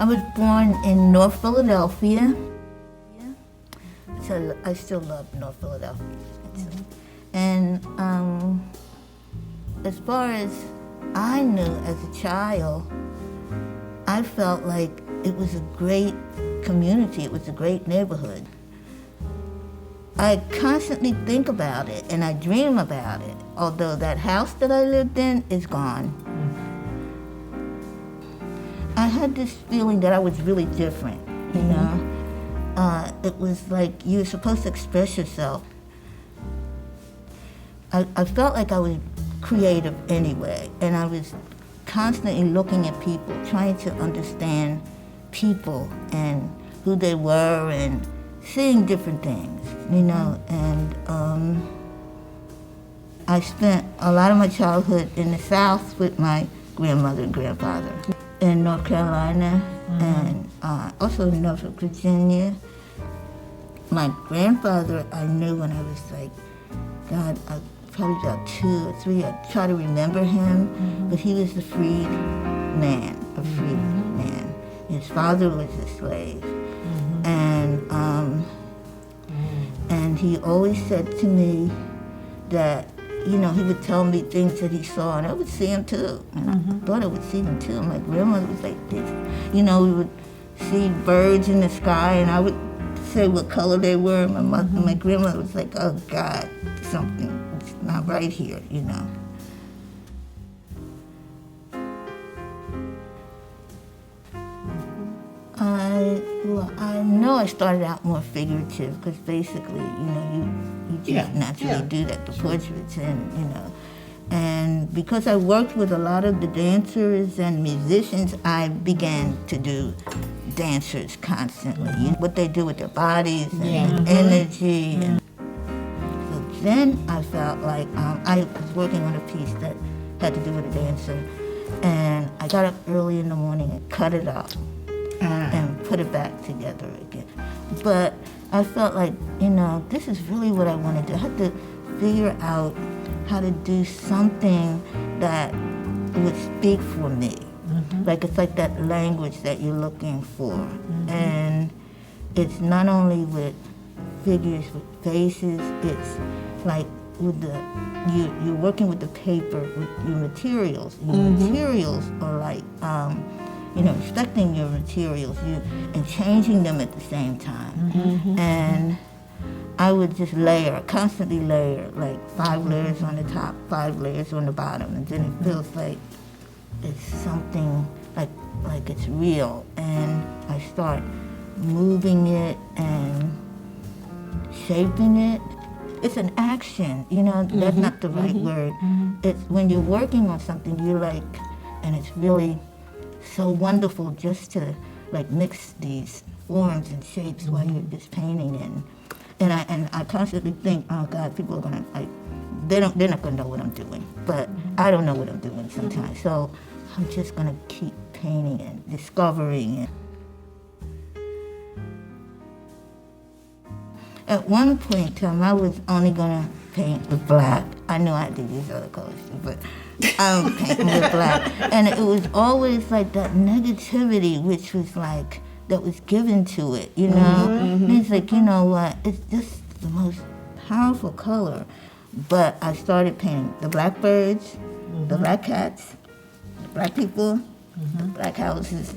I was born in North Philadelphia. So I still love North Philadelphia. And as far as I knew as a child, I felt like it was a great community, it was a great neighborhood. I constantly think about it and I dream about it, although that house that I lived in is gone. I had this feeling that I was really different, you know? It was like you were supposed to express yourself. I felt like I was creative anyway, and I was constantly looking at people, trying to understand people and who they were and seeing different things, you know, and I spent a lot of my childhood in the South with my grandmother and grandfather in North Carolina and also in Norfolk, Virginia. My grandfather I knew when I was like, God, probably about 2 or 3. I try to remember him, but he was a freed man, His father was a slave, and he always said to me that, you know, he would tell me things that he saw, and I would see them too. And I thought I would see them too. My grandmother was like this. You know, we would see birds in the sky, and I would say what color they were. My grandmother was like, oh God, something's not right here, you know. I know I started out more figurative because basically, you know, you just naturally do that, the portraits, and you know. And because I worked with a lot of the dancers and musicians, I began to do dancers constantly. You know, what they do with their bodies and energy. And so then I felt like I was working on a piece that had to do with a dancer, and I got up early in the morning and cut it up and put it back together again. But I felt like, you know, this is really what I want to do. I had to figure out how to do something that would speak for me. Like it's like that language that you're looking for. And it's not only with figures, with faces, it's like with you're working with the paper, with your materials. Your materials are like, you know, respecting your materials and changing them at the same time. And I would just constantly layer, like 5 layers on the top, 5 layers on the bottom, and then it feels like it's something like it's real. And I start moving it and shaping it. It's an action, you know, that's not the right word. It's when you're working on something, you're like, and it's really so wonderful just to like mix these forms and shapes while you're just painting it. And I constantly think, oh God, people are gonna they're not gonna know what I'm doing, but I don't know what I'm doing sometimes. So I'm just gonna keep painting and discovering it. At one point in time, I was only gonna paint with black. I knew I had to use other colors too, but I was painting with black. And it was always like that negativity, which was like, that was given to it, you know? And it's like, you know what, it's just the most powerful color. But I started painting the blackbirds, the black cats, the black people, the black houses.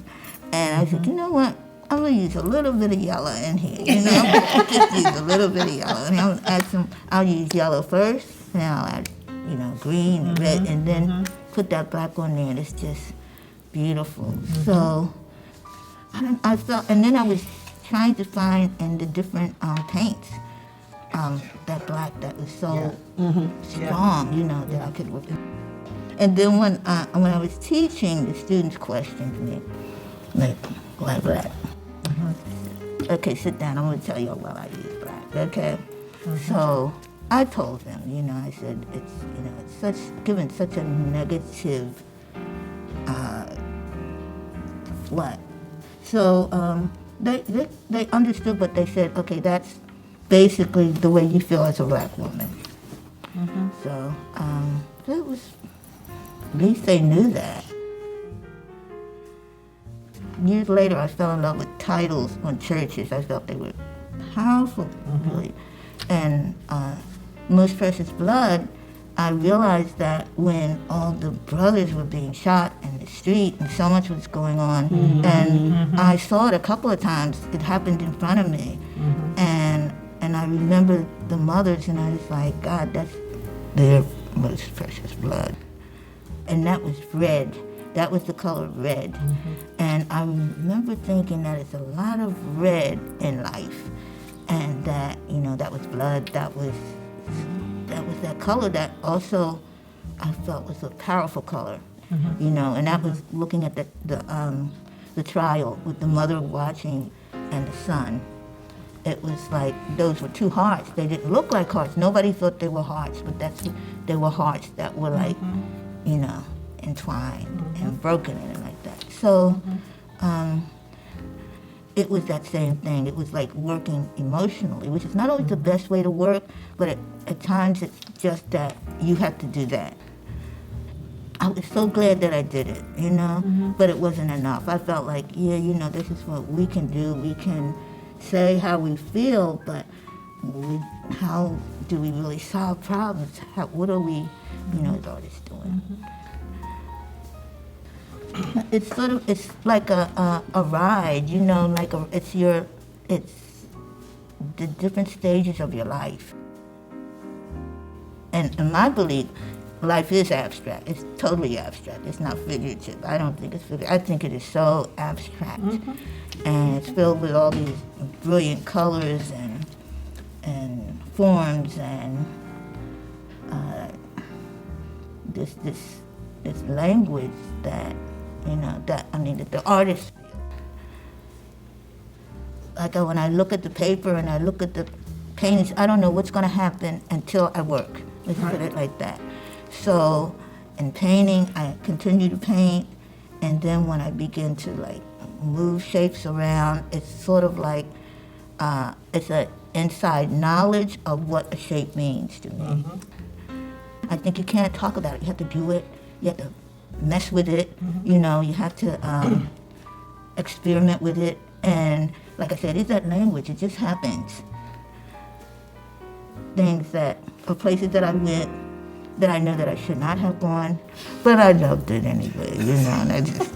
And I said, you know what, I'm gonna use a little bit of yellow in here, you know? Just use a little bit of yellow. And I'll use yellow first, and I'll add, you know, green and red, and then put that black on there, and it's just beautiful. So I felt, and then I was trying to find in the different paints that black that was so strong, you know, that I could work with. And then when I was teaching, the students questioned me, like, why black? Okay, sit down, I'm gonna tell you why I use black, okay? So I told them, you know, I said, it's, you know, it's given such a negative flood. So they understood, but they said, okay, that's basically the way you feel as a black woman. So it was, at least they knew that. years later, I fell in love with titles on churches. I felt they were powerful, really. And Most Precious Blood, I realized that when all the brothers were being shot in the street and so much was going on, and I saw it a couple of times. It happened in front of me, and I remember the mothers, and I was like, God, that's their most precious blood. And that was red. That was the color red. And I remember thinking that it's a lot of red in life, and that, you know, that was blood. That was that color that also I felt was a powerful color, you know. And that was looking at the trial with the mother watching and the son. It was like those were two hearts. They didn't look like hearts. Nobody thought they were hearts, but they were hearts that were like, you know, entwined and broken and like that. So it was that same thing. It was like working emotionally, which is not always the best way to work, but at times it's just that you have to do that. I was so glad that I did it, you know, but it wasn't enough. I felt like, yeah, you know, this is what we can do. We can say how we feel, but how do we really solve problems? What are we, you know, as artists doing? It's sort of, it's like a ride, you know, like it's the different stages of your life. And in my belief, life is abstract. It's totally abstract. It's not figurative. I don't think it's figurative. I think it is so abstract. And it's filled with all these brilliant colors and forms and this language that, you know, that the artists feel. Like when I look at the paper and I look at the paintings, I don't know what's going to happen until I work. Let's put it like that. So in painting, I continue to paint, and then when I begin to like move shapes around, it's sort of like it's an inside knowledge of what a shape means to me. I think you can't talk about it. You have to do it. You have to mess with it. You know, you have to experiment with it. And like I said, it's that language. It just happens. Things that, or places that I went that I know that I should not have gone, but I loved it anyway, you know, and I just